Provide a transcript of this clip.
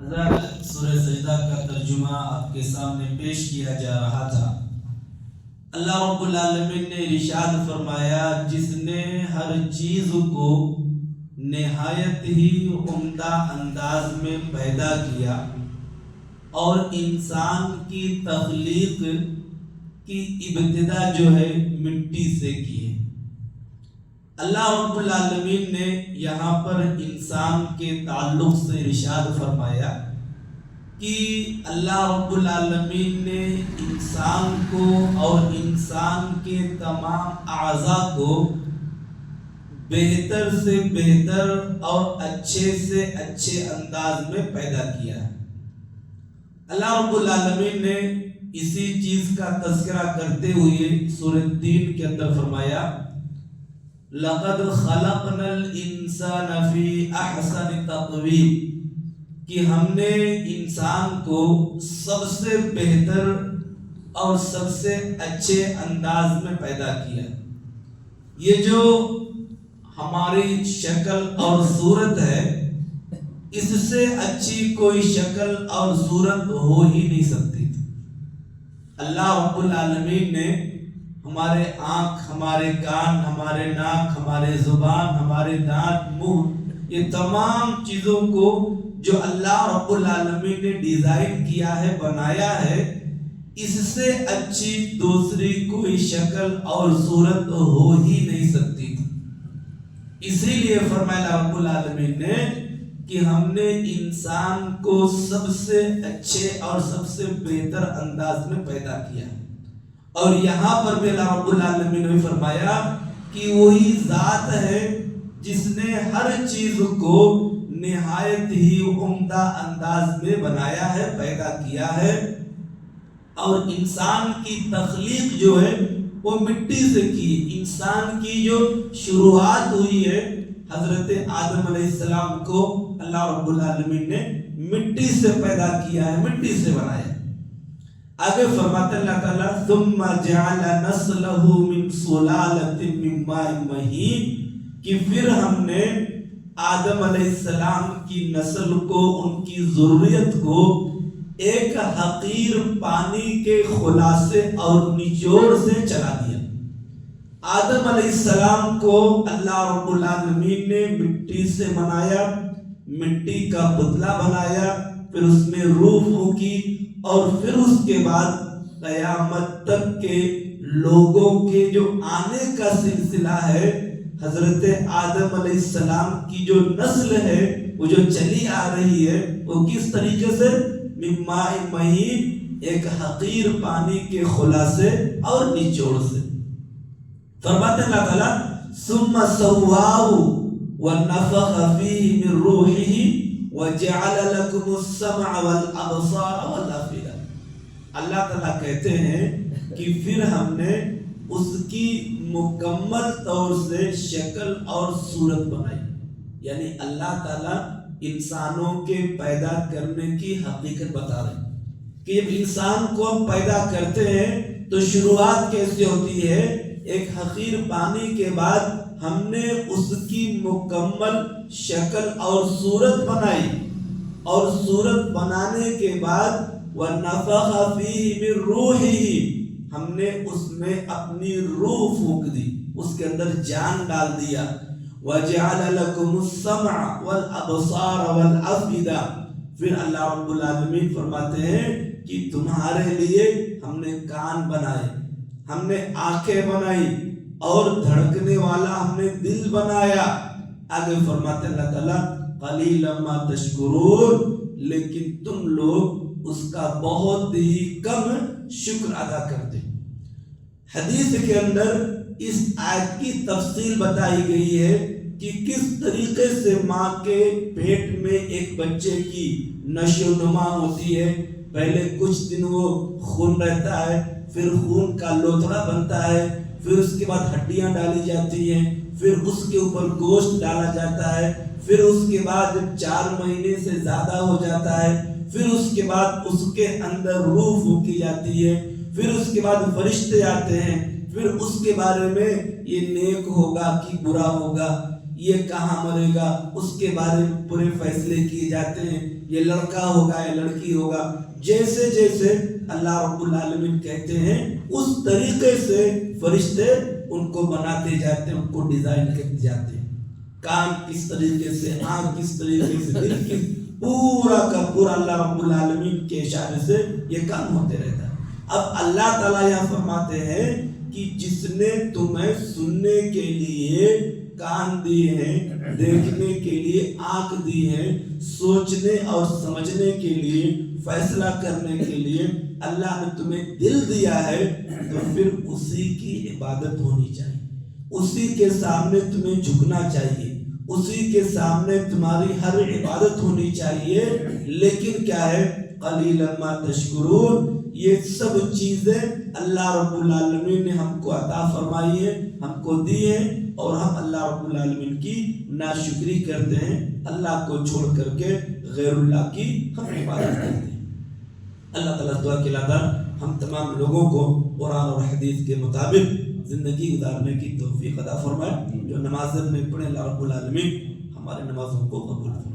حضرات سورہ سجدہ کا ترجمہ آپ کے سامنے پیش کیا جا رہا تھا۔ اللہ رب العالمین نے ارشاد فرمایا، جس نے ہر چیز کو نہایت ہی عمدہ انداز میں پیدا کیا اور انسان کی تخلیق کی ابتدا جو ہے مٹی سے کی ہے۔ اللہ رب العالمین نے یہاں پر انسان کے تعلق سے ارشاد فرمایا کہ اللہ رب العالمین نے انسان کو اور انسان کے تمام اعضاء کو بہتر سے بہتر اور اچھے سے اچھے انداز میں پیدا کیا ہے۔ اللہ رب العالمین نے اسی چیز کا تذکرہ کرتے ہوئے سورہ تین کے اندر فرمایا، لَقَدْ خَلَقْنَا الْإِنسَانَ فِي أَحْسَنِ تَقْوِيمٍ کہ ہم نے انسان کو سب سے بہتر اور سب سے اچھے انداز میں پیدا کیا۔ یہ جو ہماری شکل اور صورت ہے، اس سے اچھی کوئی شکل اور صورت ہو ہی نہیں سکتی تھی۔ اللہ رب العالمین نے ہمارے آنکھ، ہمارے کان، ہمارے ناک، ہمارے زبان، ہمارے دانت، منہ، یہ تمام چیزوں کو جو اللہ رب العالمین نے ڈیزائن کیا ہے، بنایا ہے، اس سے اچھی دوسری کوئی شکل اور صورت ہو ہی نہیں سکتی تھی۔ اسی لیے فرمایا رب العالمین نے کہ ہم نے انسان کو سب سے اچھے اور سب سے بہتر انداز میں پیدا کیا۔ اور یہاں پر بھی اللہ رب العالمین نے فرمایا کہ وہی ذات ہے جس نے ہر چیز کو نہایت ہی عمدہ انداز میں بنایا ہے، پیدا کیا ہے۔ اور انسان کی تخلیق جو ہے وہ مٹی سے کی۔ انسان کی جو شروعات ہوئی ہے، حضرت آدم علیہ السلام کو اللہ رب العالمین نے مٹی سے پیدا کیا ہے، مٹی سے بنایا۔ آگے فرماتے اللہ تعالیٰ، ثم جعل نسلہ من سلالۃ من ماء مہین کہ پھر ہم نے آدم علیہ السلام کی نسل کو، ان کی ذریت کو ایک حقیر پانی کے خلاصے اور نچوڑ سے چلا دیا۔ آدم علیہ السلام کو اللہ رب العالمین نے مٹی سے بنایا، مٹی کا پتلا بنایا، پھر اس میں روح پھونکی، اور پھر اس کے بعد قیامت تک کے لوگوں کے جو آنے کا سلسلہ ہے، حضرت آدم علیہ السلام کی جو نسل ہے، وہ جو چلی آ رہی ہے، وہ کس طریقے سے؟ من ماء مہین، ایک حقیر پانی کے خلاصے اور نچوڑ سے۔ فرماتے اللہ تعالیٰ، ثم سواہ ونفخ فیہ من روحہ وجعل لکم السمع والابصار والافئدہ۔ اللہ تعالیٰ کہتے ہیں کہ پھر ہم نے اس کی مکمل طور سے شکل اور صورت بنائی۔ یعنی اللہ تعالیٰ انسانوں کے پیدا کرنے کی حقیقت بتا رہے ہیں کہ جب انسان کو ہم پیدا کرتے ہیں تو شروعات کیسے ہوتی ہے؟ ایک حقیر پانی کے بعد ہم نے اس کی مکمل شکل اور صورت بنائی، اور صورت بنانے کے بعد وَنَفَخَ فِيهِ مِن رُوحِهِ، ہم نے اس میں اپنی روح پھونک دی، اس کے اندر جان ڈال دیا۔ وَجَعَلَ لَكُمُ السَّمْعَ وَالْأَبْصَارَ وَالْأَفْئِدَةَ، پھر اللہ رب العالمین فرماتے ہیں کہ تمہارے لیے ہم نے کان بنائے، ہم نے آنکھیں بنائی، اور دھڑکنے والا ہم نے دل بنایا۔ آگے فرماتے اللہ تعالیٰ، قَلِيلًا مَا تَشْكُرُونَ، لیکن تم لوگ اس کا بہت ہی کم شکر ادا کرتے۔ حدیث کے اندر اس آیت کی تفصیل بتائی گئی ہے کہ کس طریقے سے ماں کے پیٹ میں ایک بچے کی نشو و نما ہوتی ہے۔ پہلے کچھ دن وہ خون رہتا ہے، پھر خون کا لوتھڑا بنتا ہے، پھر اس کے بعد ہڈیاں ڈالی جاتی ہیں، پھر اس کے اوپر گوشت ڈالا جاتا ہے، پھر اس کے بعد 4 مہینے سے زیادہ ہو جاتا ہے، پھر اس کے بعد اس کے اندر روح پھونکی جاتی ہے، پھر اس کے بعد فرشتے آتے ہیں، پھر اس کے بارے میں یہ نیک ہوگا کہ برا ہوگا، یہ کہاں مرے گا، اس کے بارے میں پورے فیصلے کیے جاتے ہیں، یہ لڑکا ہوگا یا لڑکی ہوگا، جیسے جیسے اللہ رب العالمین کہتے ہیں اس طریقے سے فرشتے ان کو بناتے جاتے ہیں، ان کو ڈیزائن کرتے جاتے ہیں، کان کس طریقے سے، آنکھ کس طریقے سے، دل کس، پورا کا پورا اللہ رب العالمین کے اشارے سے یہ کام ہوتے رہتا ہے۔ اب اللہ تعالیٰ یہاں فرماتے ہیں کہ جس نے تمہیں سننے کے لیے کان دیے ہیں، دیکھنے کے لیے آنکھ دی ہے، سوچنے اور سمجھنے کے لیے، فیصلہ کرنے کے لیے اللہ نے تمہیں دل دیا ہے، تو پھر اسی کی عبادت ہونی چاہیے، اسی کے سامنے تمہیں جھکنا چاہیے، اسی کے سامنے تمہاری ہر عبادت ہونی چاہیے۔ لیکن کیا ہے، قلیلا ما تشکرون، یہ سب چیزیں اللہ رب العالمین نے ہم کو عطا فرمائی ہے، ہم کو دی ہے، اور ہم اللہ رب العالمین کی ناشکری کرتے ہیں، اللہ کو چھوڑ کر کے غیر اللہ کی ہم عبادت کرتے ہیں۔ اللہ تعالیٰ دعا کھلاتا ہم تمام لوگوں کو قرآن اور حدیث کے مطابق زندگی گزارنے کی توفیق عطا فرمائے۔ جو نمازیں میں پڑھے اللہ رب العالمین ہمارے نمازوں کو قبول فرمائے۔